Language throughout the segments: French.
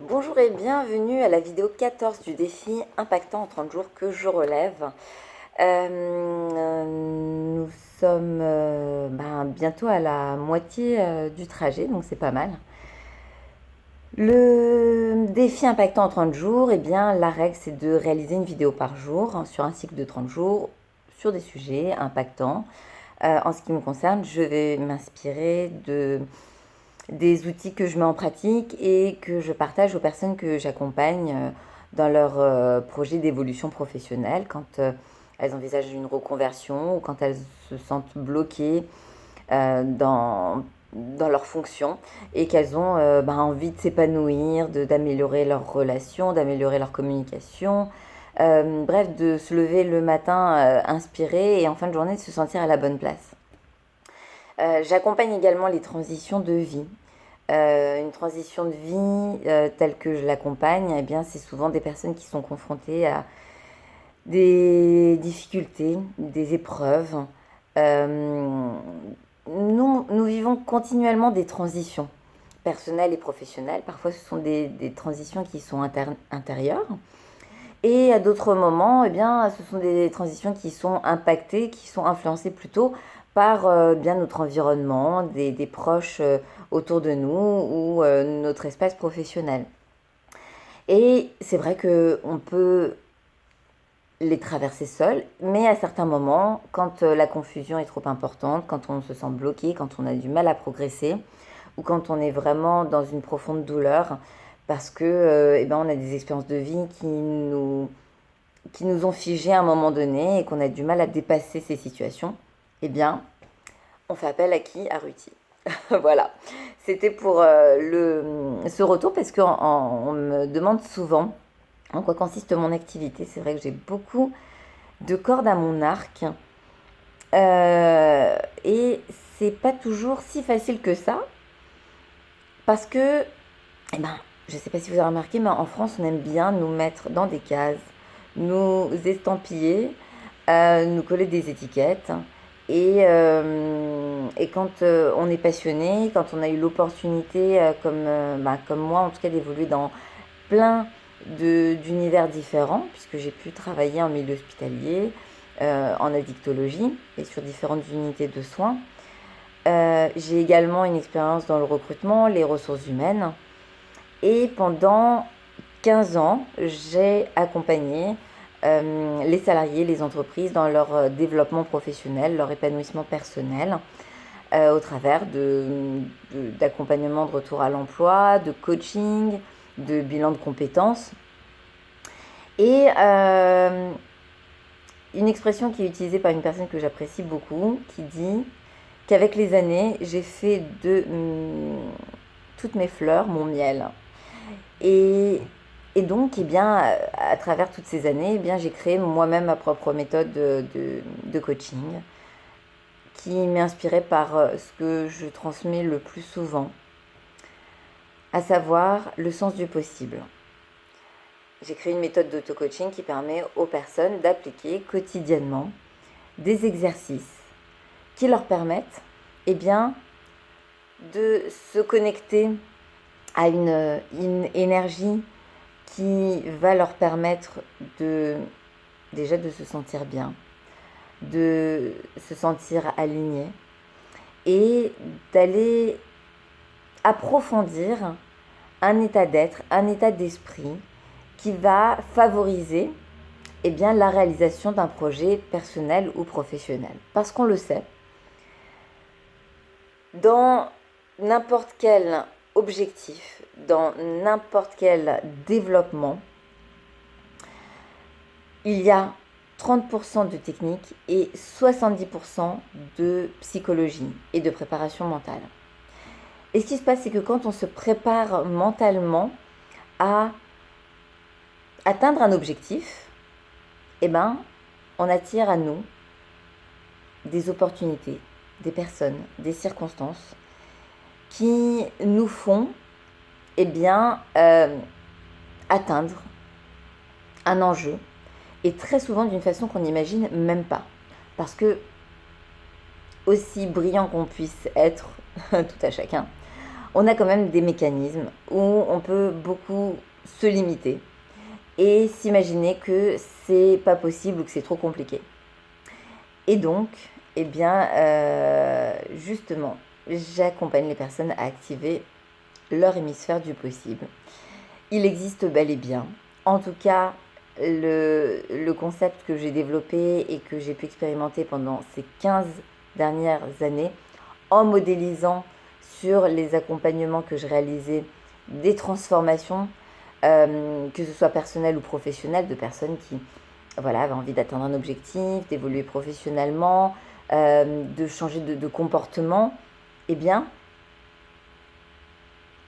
Bonjour et bienvenue à la vidéo 14 du défi impactant en 30 jours que je relève. Nous sommes bientôt à la moitié du trajet, donc c'est pas mal. Le défi impactant en 30 jours, eh bien, la règle c'est de réaliser une vidéo par jour sur un cycle de 30 jours sur des sujets impactants. En ce qui me concerne, je vais m'inspirer des outils que je mets en pratique et que je partage aux personnes que j'accompagne dans leur projet d'évolution professionnelle quand elles envisagent une reconversion ou quand elles se sentent bloquées dans leurs fonctions et qu'elles ont envie de s'épanouir, d'améliorer leurs relations, d'améliorer leur communication. Bref, de se lever le matin inspiré et en fin de journée de se sentir à la bonne place. J'accompagne également les transitions de vie. Une transition de vie telle que je l'accompagne, eh bien, c'est souvent des personnes qui sont confrontées à des difficultés, des épreuves. Euh, nous vivons continuellement des transitions personnelles et professionnelles. Parfois, ce sont des transitions qui sont intérieures. Et à d'autres moments, eh bien, ce sont des transitions qui sont impactées, qui sont influencées plutôt par bien notre environnement, des proches autour de nous ou notre espace professionnel. Et c'est vrai qu'on peut les traverser seul, mais à certains moments, quand la confusion est trop importante, quand on se sent bloqué, quand on a du mal à progresser, ou quand on est vraiment dans une profonde douleur, parce que on a des expériences de vie qui nous ont figés à un moment donné et qu'on a du mal à dépasser ces situations, eh bien, on fait appel à qui? À Ruti. Voilà. C'était pour ce retour parce qu'on me demande souvent en quoi consiste mon activité. C'est vrai que j'ai beaucoup de cordes à mon arc et c'est pas toujours si facile que ça parce que, je sais pas si vous avez remarqué, mais en France, on aime bien nous mettre dans des cases, nous estampiller, nous coller des étiquettes. Et quand on est passionné, quand on a eu l'opportunité, comme moi en tout cas, d'évoluer dans plein d'univers différents, puisque j'ai pu travailler en milieu hospitalier, en addictologie et sur différentes unités de soins. J'ai également une expérience dans le recrutement, les ressources humaines. Et pendant 15 ans, j'ai accompagné les salariés, les entreprises dans leur développement professionnel, leur épanouissement personnel, au travers d'accompagnement de retour à l'emploi, de coaching, de bilan de compétences. Et une expression qui est utilisée par une personne que j'apprécie beaucoup, qui dit qu'avec les années, j'ai fait de toutes mes fleurs mon miel. Et, et donc, à travers toutes ces années, j'ai créé moi-même ma propre méthode de coaching qui m'est inspirée par ce que je transmets le plus souvent, à savoir le sens du possible. J'ai créé une méthode d'auto-coaching qui permet aux personnes d'appliquer quotidiennement des exercices qui leur permettent de se connecter à une énergie qui va leur permettre déjà de se sentir bien, de se sentir aligné et d'aller approfondir un état d'être, un état d'esprit qui va favoriser la réalisation d'un projet personnel ou professionnel. Parce qu'on le sait, dans n'importe quel objectif, dans n'importe quel développement, il y a 30% de technique et 70% de psychologie et de préparation mentale. Et ce qui se passe, c'est que quand on se prépare mentalement à atteindre un objectif, on attire à nous des opportunités, des personnes, des circonstances qui nous font atteindre un enjeu et très souvent d'une façon qu'on n'imagine même pas. Parce que aussi brillant qu'on puisse être, tout à chacun, on a quand même des mécanismes où on peut beaucoup se limiter et s'imaginer que c'est pas possible ou que c'est trop compliqué. Et donc, eh bien, justement, j'accompagne les personnes à activer leur hémisphère du possible. Il existe bel et bien, en tout cas, le concept que j'ai développé et que j'ai pu expérimenter pendant ces 15 dernières années, en modélisant sur les accompagnements que je réalisais des transformations, que ce soit personnelles ou professionnelles, de personnes qui voilà, avaient envie d'atteindre un objectif, d'évoluer professionnellement, de changer de comportement, eh bien,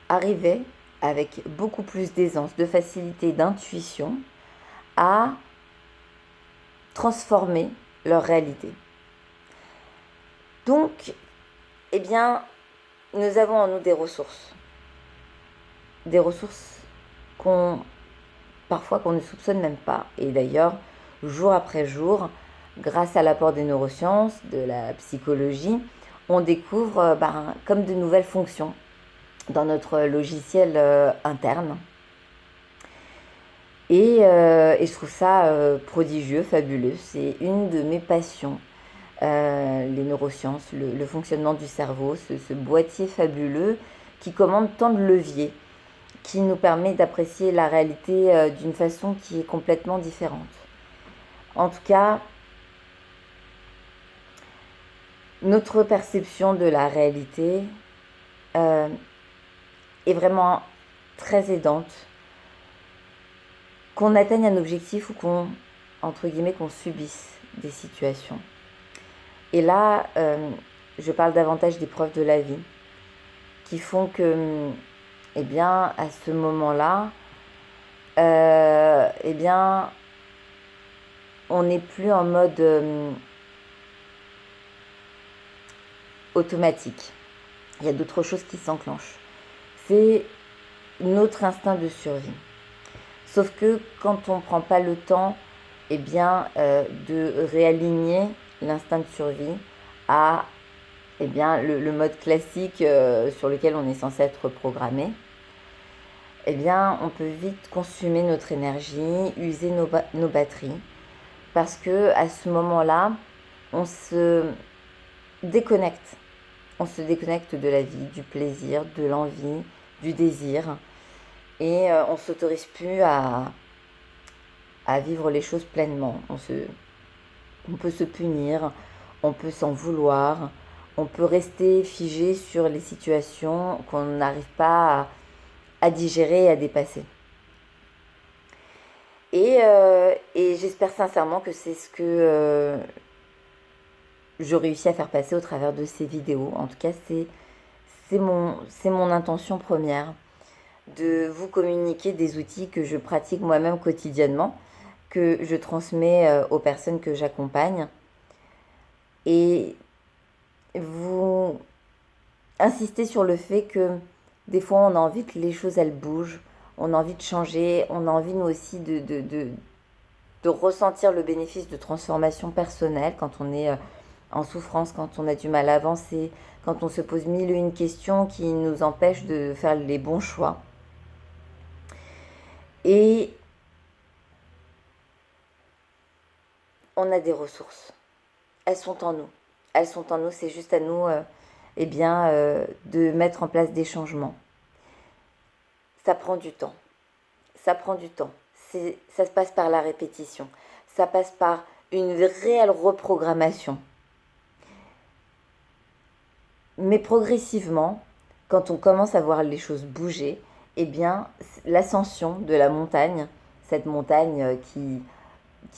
arrivaient avec beaucoup plus d'aisance, de facilité, d'intuition à transformer leur réalité. Donc, eh bien, nous avons en nous des ressources parfois qu'on ne soupçonne même pas. Et d'ailleurs, jour après jour, grâce à l'apport des neurosciences, de la psychologie, on découvre comme de nouvelles fonctions dans notre logiciel interne. Et je trouve ça prodigieux, fabuleux. C'est une de mes passions, les neurosciences, le fonctionnement du cerveau, ce boîtier fabuleux qui commande tant de leviers, qui nous permet d'apprécier la réalité d'une façon qui est complètement différente. En tout cas, notre perception de la réalité est vraiment très aidante. Qu'on atteigne un objectif ou qu'on subisse des situations. Et là, je parle davantage des preuves de la vie qui font que, eh bien, à ce moment-là, eh bien, on n'est plus en mode automatique. Il y a d'autres choses qui s'enclenchent. C'est notre instinct de survie. Sauf que quand on ne prend pas le temps eh bien, de réaligner l'instinct de survie à eh bien, le mode classique sur lequel on est censé être programmé, eh bien, on peut vite consumer notre énergie, user nos batteries, parce que à ce moment-là, on se déconnecte. On se déconnecte de la vie, du plaisir, de l'envie, du désir. Et on ne s'autorise plus à vivre les choses pleinement. On peut se punir, on peut s'en vouloir, on peut rester figé sur les situations qu'on n'arrive pas à digérer et à dépasser. Et j'espère sincèrement que c'est ce que je réussis à faire passer au travers de ces vidéos. En tout cas, c'est mon intention première, de vous communiquer des outils que je pratique moi-même quotidiennement, que je transmets aux personnes que j'accompagne. Et vous insistez sur le fait que des fois on a envie que les choses elles bougent, on a envie de changer, on a envie nous aussi de ressentir le bénéfice de transformation personnelle quand on est en souffrance, quand on a du mal à avancer, quand on se pose mille et une questions qui nous empêchent de faire les bons choix. Et on a des ressources. Elles sont en nous. Elles sont en nous, c'est juste à nous de mettre en place des changements. Ça prend du temps. Ça prend du temps. Ça se passe par la répétition. Ça passe par une réelle reprogrammation. Mais progressivement, quand on commence à voir les choses bouger, eh bien, l'ascension de la montagne, cette montagne qui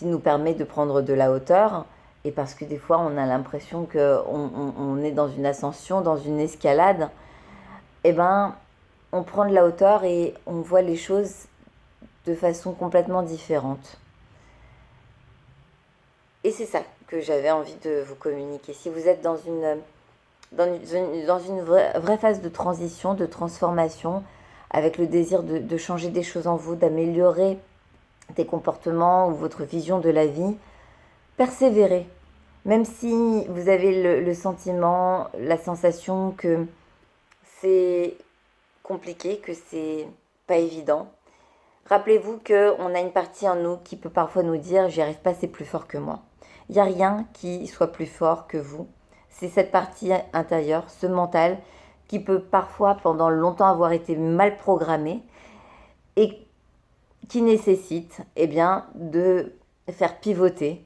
nous permet de prendre de la hauteur, et parce que des fois on a l'impression qu'on est dans une ascension, dans une escalade, eh ben, on prend de la hauteur et on voit les choses de façon complètement différente. Et c'est ça que j'avais envie de vous communiquer. Si vous êtes dans une vraie phase de transition, de transformation, avec le désir de changer des choses en vous, d'améliorer des comportements ou votre vision de la vie, persévérez. Même si vous avez le sentiment, la sensation que c'est compliqué, que c'est pas évident. Rappelez-vous qu'on a une partie en nous qui peut parfois nous dire j'y arrive pas, c'est plus fort que moi. Il n'y a rien qui soit plus fort que vous. C'est cette partie intérieure, ce mental, qui peut parfois pendant longtemps avoir été mal programmé et qui nécessite de faire pivoter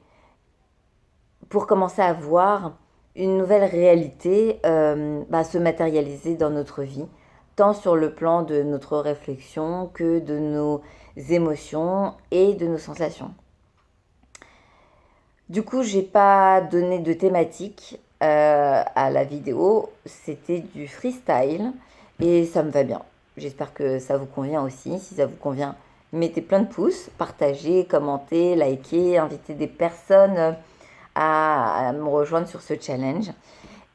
pour commencer à voir une nouvelle réalité se matérialiser dans notre vie, tant sur le plan de notre réflexion que de nos émotions et de nos sensations. Du coup, j'ai pas donné de thématique à la vidéo, c'était du freestyle et ça me va bien. J'espère que ça vous convient aussi. Si ça vous convient, mettez plein de pouces, partagez, commentez, likez, invitez des personnes à me rejoindre sur ce challenge.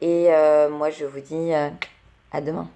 Et moi, je vous dis à demain.